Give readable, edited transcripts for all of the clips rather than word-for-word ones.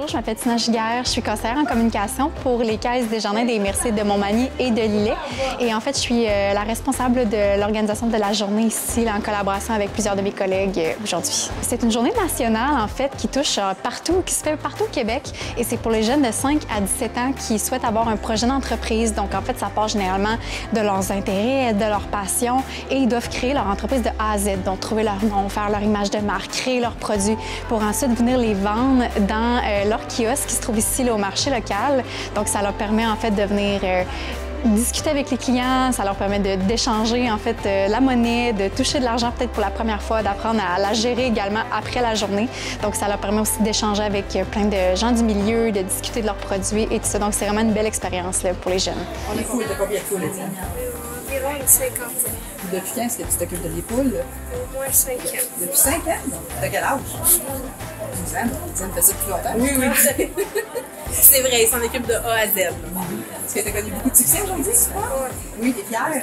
je m'appelle Tina Giguère, je suis conseillère en communication pour les caisses Desjardins, des Mercier, de Montmagny et de Lillet. Et en fait, je suis la responsable de l'organisation de la journée ici, là, en collaboration avec plusieurs de mes collègues aujourd'hui. C'est une journée nationale, en fait, qui touche partout, qui se fait partout au Québec. Et c'est pour les jeunes de 5 à 17 ans qui souhaitent avoir un projet d'entreprise. Donc, en fait, ça part généralement de leurs intérêts, de leurs passions. Et ils doivent créer leur entreprise de A à Z. Donc, trouver leur nom, faire leur image de marque, créer leurs produits pour ensuite venir les vendre dans leur kiosque qui se trouve ici là, au marché local. Donc, ça leur permet en fait de venir discuter avec les clients, ça leur permet d'échanger en fait la monnaie, de toucher de l'argent peut-être pour la première fois, d'apprendre à la gérer également après la journée. Donc, ça leur permet aussi d'échanger avec plein de gens du milieu, de discuter de leurs produits et tout ça. Donc, c'est vraiment une belle expérience là, pour les jeunes. On est cool de combien de poules, Étienne? Environ une cinquantaine. Depuis quand est-ce que tu t'occupes de les poules? Au moins 5 ans. Depuis 5 ans? Donc, t'as quel âge? 12 ans. Étienne fait ça depuis longtemps? Oui. C'est vrai, il s'en occupe de A à Z. Est-ce que tu as connu beaucoup de succès aujourd'hui? Oui, t'es fière?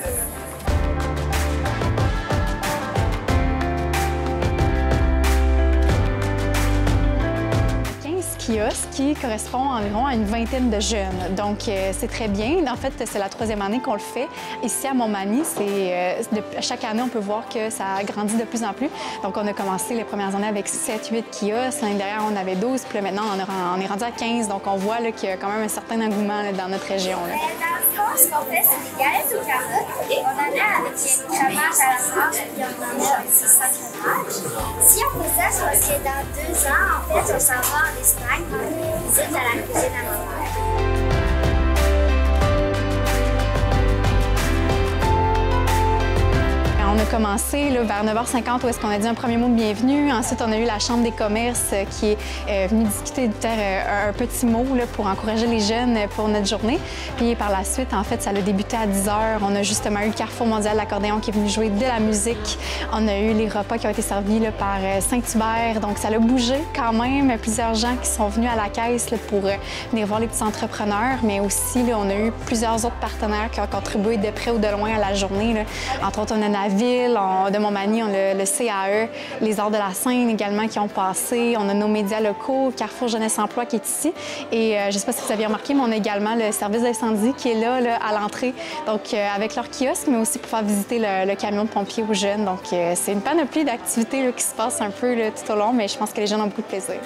15 qui correspond environ à une vingtaine de jeunes. Donc, c'est très bien. En fait, c'est la 3e année qu'on le fait. Ici, à Montmagny, chaque année, on peut voir que ça grandit de plus en plus. Donc, on a commencé les premières années avec 7-8 kiosques. L'année dernière, on avait 12. Puis là, maintenant, on est rendu à 15. Donc, on voit qu'il y a quand même un certain engouement là, dans notre région. Là. Dans le fond, ce qu'on fait, c'est des galettes aux carottes. On en a avec une fromage à la marge, puis on en a avec du fromage. Si on fait ça, c'est parce que dans 2 ans, en fait, on s'en va en Espagne. Visite à la cuisine à ma mère. On a commencé là, vers 9h50 où est-ce qu'on a dit un premier mot de bienvenue. Ensuite, on a eu la Chambre des commerces qui est venue discuter de faire un petit mot là, pour encourager les jeunes pour notre journée. Puis par la suite, en fait, ça a débuté à 10h. On a justement eu le Carrefour mondial de l'accordéon qui est venu jouer de la musique. On a eu les repas qui ont été servis là, par Saint-Hubert. Donc, ça a bougé quand même. Plusieurs gens qui sont venus à la caisse là, pour venir voir les petits entrepreneurs. Mais aussi, là, on a eu plusieurs autres partenaires qui ont contribué de près ou de loin à la journée. Là. Entre autres, on a Navi, de Montmagny, on a le CAE, les Arts de la scène également qui ont passé. On a nos médias locaux, Carrefour Jeunesse Emploi qui est ici. Et je ne sais pas si vous avez remarqué, mais on a également le service d'incendie qui est là, à l'entrée. Donc, avec leur kiosque, mais aussi pour faire visiter le camion de pompiers aux jeunes. Donc, c'est une panoplie d'activités qui se passent un peu là, tout au long, mais je pense que les jeunes ont beaucoup de plaisir.